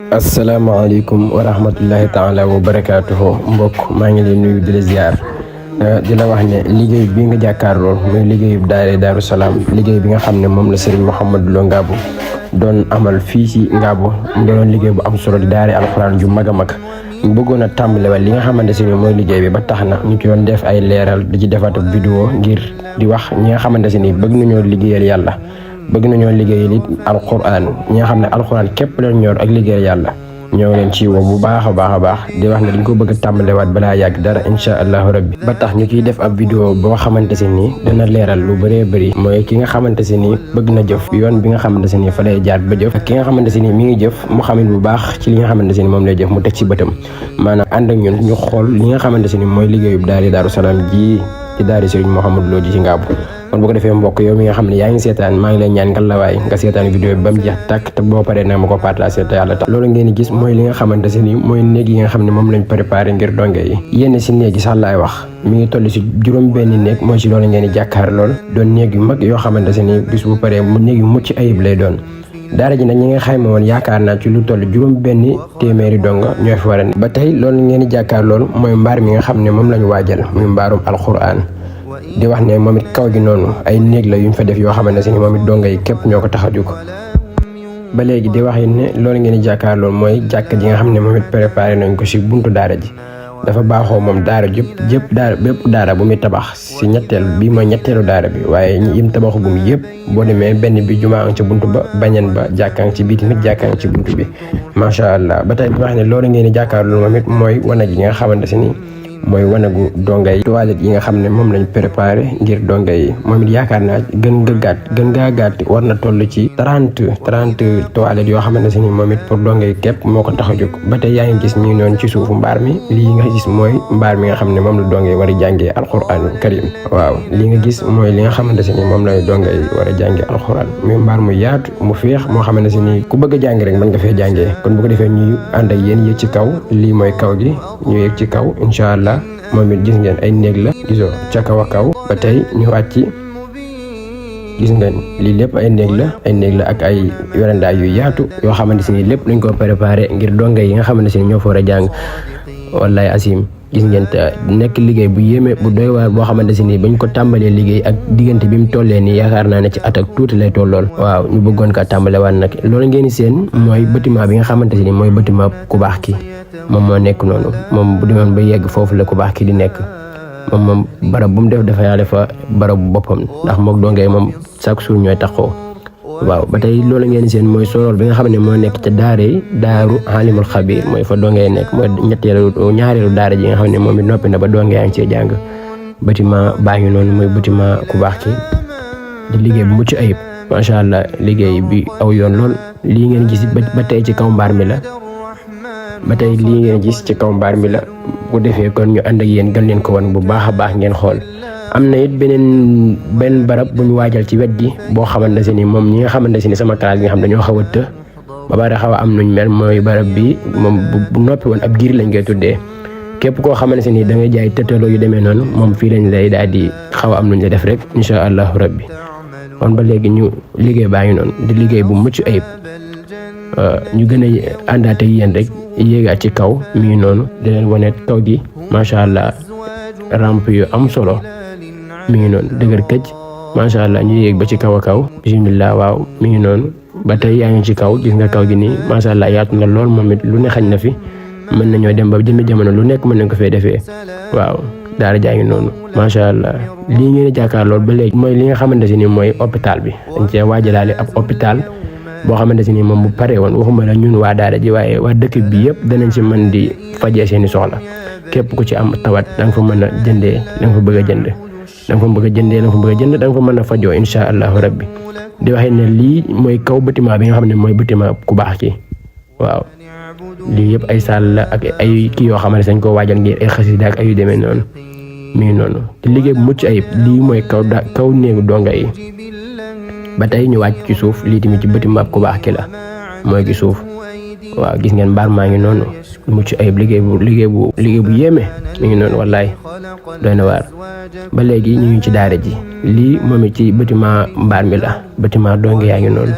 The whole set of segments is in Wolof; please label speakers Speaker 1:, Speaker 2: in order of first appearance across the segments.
Speaker 1: asalaamaaleykum wa rahmatullahi taala wa barakaatuhu mbokk maa ngi leen nuyu di la ziar di la wax ne liggéey bi nga jàkkaarloo muy liggéeyu daara Daaru Salaam liggéey bi nga xam ne moom la Serigne Mouhamadou Lo Ngabou doon amal fii ci Ngabou mu doon liggéey bu am solo di daara alxuraan ju mag a mag ñu bëggoon a tàmbaliwaat li nga xamante ne mooy liggéey bi ba tax na ñu ci doon def ay leeral di ci defaat vidéo ngir di wax ñi nga xamante ne bëgg nañoo liggéeyal yàlla bëgg nañoo liggéeyal it alxuraan ñi nga xam ne alxuraan képp leen ñor ak liggéeyal yàlla ñoo leen ci woo bu baax a baax di wax ne dañ ko bëgg a tàmbalewaat balaa yàgg dara incha allahu rabbi ba tax ñu ciy def ab vidéo boo xamante si nii dana leeral lu bëree bëri mooy ki nga xamante si nii bëgg na jëf yoon bi nga xamante si nii fa lay jaar ba jëf ak ki nga xamante si nii mi ngi jëf mu xamit bu baax ci li nga xamante si nii moom lay jëf mu teg ci bëtam maanaam ànd ak ñun ñu xool li nga xamante si nii mooy liggéeyub daara Daaru Salaam ji ci daara Serigne Mouhamadou Lo ji ci Ngabou kon bu ko defee mbokk yow mi nga xam ne yaa ngi seetaan maa ngi lay ñaan ngalawaay nga seetaan vidéo bi ba mu jeex tàkk te boo paree nag ma ko partagé te yàlla tax loolu ngeen gis mooy li nga xamante si ni mooy néeg yi nga xam ne moom lañ préparé ngir donge yi yenn si néeg yi sax laay wax mi ngi toll si juróom benn néeg mooy si loolu ngeen di jàkkaar lool doon néeg yu mag yoo xamante si ni bis bu paree mu néeg yu mucc ayib lay doon daara ji nag ñi nga xayma woon yaakaar naa ci lu toll juróom benn téeméeri donga ñoo fi war a ba tey loolu ngeen di jàkkaar lool mooy mbaar mi nga xam ne moom lañu waajal muy mbaarum alxuraan di wax ne moom it kaw gi noonu ay néeg la yuñ fa def yoo xamante ne moom it donga yi képp ñoo ko tax a jóg ba léegi di wax it ne loolu ngeen di jàkkaar loolu mooy jàkk ji nga xam ne moom it préparé nañ ko si buntu daara ji dafa baaxoo moom daara jëpp daara bépp daara bu muy tabax si ñetteel bi mooy ñetteelu daara bi waaye ñi im tabaxugum yëpp boo demee benn bi jumaa nga ci buntu ba bañeen ba jàkkaan ci biiti nag jàkkaan ci buntu bi macha allah ba tey di wax ne loolu ngeen di jàkkaar loolu moom it mooy wana ji nga xamante ni mooy wanagu donga yi toilette yi nga xam ne moom lañ préparé ngir donga yi moom it yaakaar naa gën ngaa gàtt war na toll ci 30 toilettes yoo xamante ne moom it pour donga yi képp moo ko tax a jóg ba tey yaa ngi gis ñu noonu ci suufu mbaar mi lii nga gis mooy mbaar mi nga xam ne moom la donga yi war a jàngee alxuraanul karim waaw lii nga gis mooy li nga xamante ne moom la donga yi war a jàngee alxuraan muy mbaar mu yaatu mu féex moo xamante ne ku bëgg a jàng rek mën nga fee jàngee kon bu ko defee ñuy ànd ak yéen yéeg ci kaw lii mooy kaw gi ñu yéeg ci kaw incha allah moom it gis ngeen ay néeg la gisoo ca kaw a kaw ba tey ñu wàcc gis ngeen lii lépp ay néeg la ak ay werandaay yu yaatu yoo xamante ni lépp luñ ko préparé ngir donga yi nga xamante ni ñoo fa war a jàng wallaay asim gis ngeen te nekk liggéey bu yéeme bu doy waar boo xamante ni bañ ko tàmbalee liggéey ak diggante bi mu tollee nii yaakaar naa ne ci at ak tuuti lay tollool waaw ñu bëggoon kaa tàmbale waan nag loolu ngeen seen mooy bâtiment bi nga xamante ni mooy bâtiment ku baax ki moom moo nekk noonu moom bu demoon ba yegg foofu la ku baax ki di nekk moom barab bu mu def dafa yàlla fa barab bu boppam ndax mook dongee moom chaque jour ñooy taxoo waaw ba tey loolu ngeen seen mooy soroor bi nga xam ne moo nekk ca daaru alimul xabir mooy fa dongee nekk mooy ñaareelu daara ji nga xam ne moom it noppi na ba dongee yaa ngi cee jàng bâtiment baa ngi noonu mooy bâtiment ku baax ki di liggéey bu mucc ayib macha allah liggéey bi aw yoon lool lii ngeen gis ba tey ci kaw mbaar mi la ba tey lii ngeen gis ci kaw mbaar mi la bu defee kon ñu ànd ak yéen gën leen ko wan bu baax a baax ngeen xool am na it benn barab bu ñu waajal ci wet gi boo xamante ni moom ñi nga xamante ni sama classe bi nga xam dañoo xaw a të ba pare xaw a am nuñ mel mooy barab bi moom bu noppi woon ab giir lañ koy tuddee képp koo xamante ni da ngay jaay tëtaloo yu demee noonu moom fii lañ lay daal di xaw a am nuñ la def rek incha allahu rabbi kon ba léegi ñu liggéey baa ngi noonu di liggéey bu mucc ayib ñu gën a àndaat ak yéen rek yéegaat ci kaw mi ngi noonu di leen wane kaw gi macha allah rampe yu am solo mi ngi noonu dëgër këj macha allah ñu yéeg ba ci kaw a kaw bisimilah waaw mi ngi noonu ba tey yaa ngi ci kaw gis nga kaw gi nii macha allah yaatu na lool moom it lu ne xañ na fi mën nañoo dem ba jëmmi jamono lu nekk mën nañ ko fee defee waaw daara jaa ngi noonu macha allah lii ngeen jàkkaar lool ba léegi mooy li nga xamante ni mooy hôpital bi dañ cee waajalaale ab hôpital boo xamante ni moom bu paree woon waxuma la ñun waa daara ji waaye waa dëkk bi yëpp danañ ci mën di fajee seeni soxla képp ku ci am tawat da nga fa mën a jëndee da nga fa bëgg a jënd da nga fa bëgg a jëndee da nga fa bëgg a jënd da nga fa mën a fajoo incha allahu rabbi di waxee ne lii mooy kaw bâtiment bi nga xam ne mooy bâtiment ku baax ki waaw lii yëpp ay salle la ak ay kii yoo xamante dañ koo waajal ngir ay xasida ak ay yu demee noonu mi ngi noonu te liggéey bu mucc ayib lii mooy kaw néegu donga yi ba tey ñu wàcc ci suuf lii tamit ci bâtiment ku baax ki la mooy ci suuf waaw gis ngeen mbaar maa ngi noonu mucc ayib liggéey bu yéeme mi ngi noonu wallaay doy na waar ba léegi ñu ngi ci daara ji lii moom it ci bâtiment mbaar mi la bâtiment donge yaa ngi noonu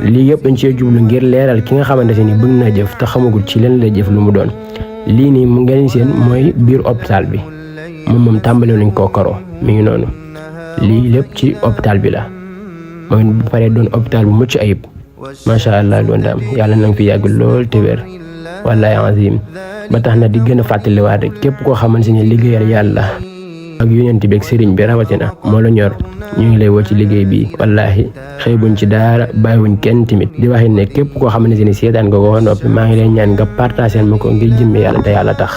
Speaker 1: lii yëpp dañ cee jublu ngir leeral ki nga xamante ni bëgg na jëf te xamagul ci leen lay jëf lu mu doon. lii nii mu ngeen seen mooy biir hôpital bi moom tàmbale nañ koo karoo mi ngi noonu lii lépp ci hôpital bi la mooy bu paree doon hôpital bu mucc ayib macha allah doon daam yàlla na nga fi yàgg lool te wér wallahi azim ba tax na di gën a fàttaliwaat rek képp koo xamante ni liggéeyal yàlla ak yonent bi ak sëriñ bi rawatina moo la ñor ñu ngi lay woo ci liggéey bi wallahi xeebuñ ci dara bàyyiwuñ kenn tamit di waxit ne képp koo xamante ni seetaan nga ko noppi maa ngi lay ñaan nga partagé ma ko ngir jëmme yàlla te yàlla tax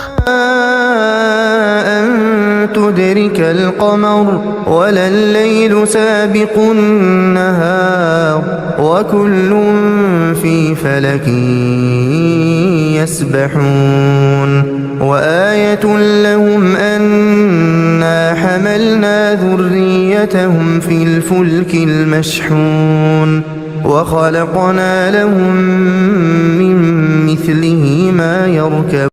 Speaker 2: تدرك القمر ولا الليل سابق النهار وكل في فلك يسبحون وآية لهم أنا حملنا ذريتهم في الفلك المشحون وخلقنا لهم من مثله ما يركبون